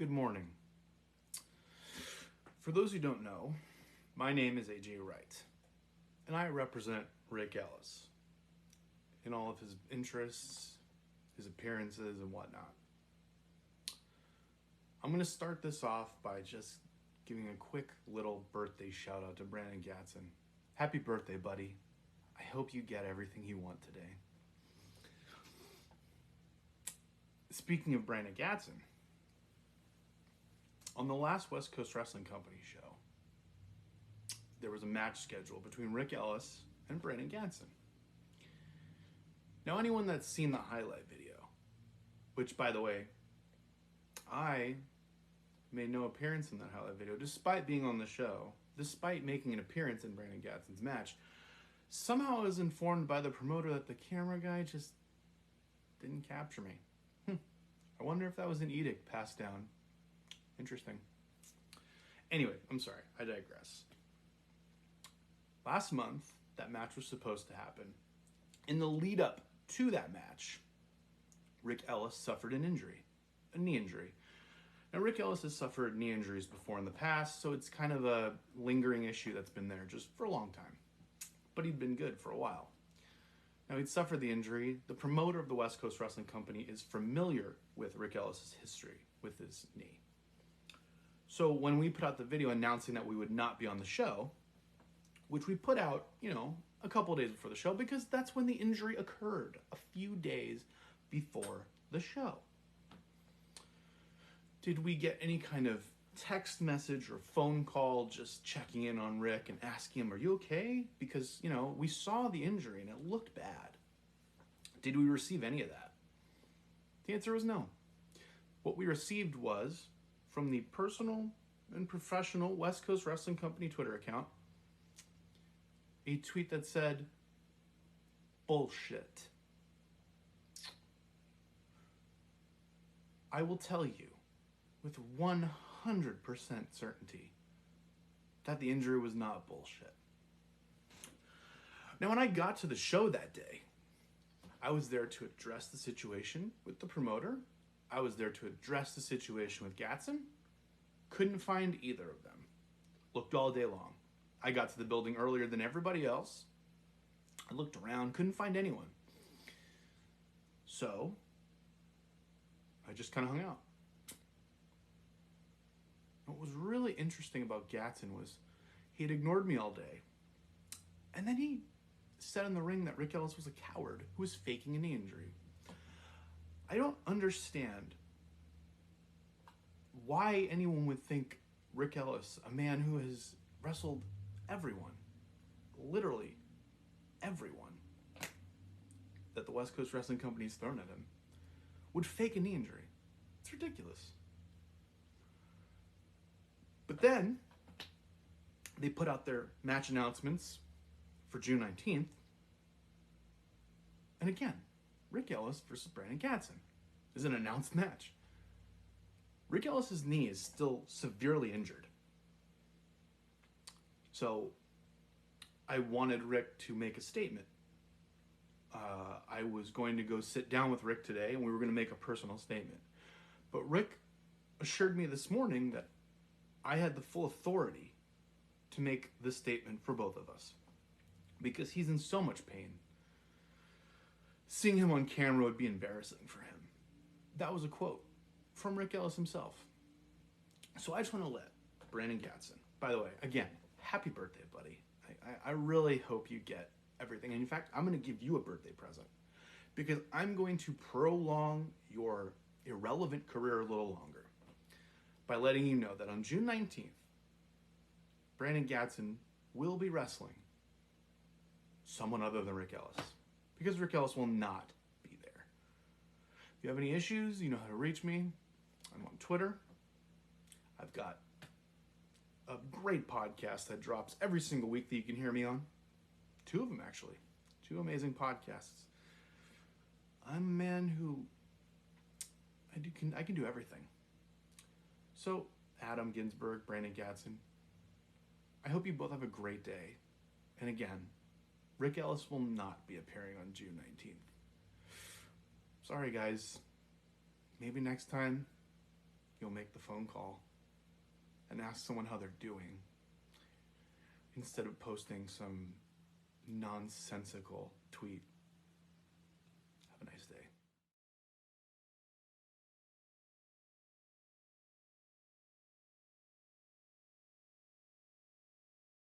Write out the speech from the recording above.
Good morning. For those who don't know, my name is AJ Wright, and I represent Rick Ellis in all of his interests, his appearances, and whatnot. I'm going to start this off by just giving a quick little birthday shout out to Brandon Gatson. Happy birthday, buddy. I hope you get everything you want today. Speaking of Brandon Gatson, on the last West Coast Wrestling Company show, there was a match scheduled between Rick Ellis and Brandon Gatson. Now, anyone that's seen the highlight video, which, by the way, I made no appearance in that highlight video, despite being on the show, despite making an appearance in Brandon Gatson's match, somehow I was informed by the promoter that the camera guy just didn't capture me. I wonder if that was an edict passed down. Interesting. Anyway, I'm sorry, I digress. Last month, that match was supposed to happen. In the lead up to that match, Rick Ellis suffered an injury, a knee injury. Now, Rick Ellis has suffered knee injuries before in the past, so it's kind of a lingering issue that's been there just for a long time. But he'd been good for a while. Now, he'd suffered the injury. The promoter of the West Coast Wrestling Company is familiar with Rick Ellis' history with his knee. So when we put out the video announcing that we would not be on the show, which we put out, a couple days before the show, because that's when the injury occurred, a few days before the show. Did we get any kind of text message or phone call just checking in on Rick and asking him, are you okay? Because, we saw the injury and it looked bad. Did we receive any of that? The answer was no. What we received was, from the personal and professional West Coast Wrestling Company Twitter account, a tweet that said, bullshit. I will tell you with 100% certainty that the injury was not bullshit. Now, when I got to the show that day, I was there to address the situation with the promoter. I was there to address the situation with Gatson. Couldn't find either of them. Looked all day long. I got to the building earlier than everybody else. I looked around, couldn't find anyone. So, I just kind of hung out. What was really interesting about Gatson was he had ignored me all day. And then he said in the ring that Rick Ellis was a coward who was faking a knee injury. I don't understand why anyone would think Rick Ellis, a man who has wrestled everyone, literally everyone, that the West Coast Wrestling Company has thrown at him, would fake a knee injury. It's ridiculous. But then, they put out their match announcements for June 19th, and again, Rick Ellis versus Brandon Gatson is an announced match. Rick Ellis' knee is still severely injured. So, I wanted Rick to make a statement. I was going to go sit down with Rick today, and we were going to make a personal statement. But Rick assured me this morning that I had the full authority to make this statement for both of us, because he's in so much pain. Seeing him on camera would be embarrassing for him. That was a quote from Rick Ellis himself. So I just want to let Brandon Gatson, by the way, again, happy birthday, buddy. I really hope you get everything. And in fact, I'm going to give you a birthday present, because I'm going to prolong your irrelevant career a little longer by letting you know that on June 19th, Brandon Gatson will be wrestling someone other than Rick Ellis, because Rick Ellis will not be there. If you have any issues, you know how to reach me. I'm on Twitter. I've got a great podcast that drops every single week that you can hear me on. 2 of them, actually. 2 amazing podcasts. I'm a man who I can do everything. So, Adam Ginsberg, Brandon Gatson, I hope you both have a great day. And again, Rick Ellis will not be appearing on June 19th. Sorry, guys. Maybe next time you'll make the phone call and ask someone how they're doing instead of posting some nonsensical tweet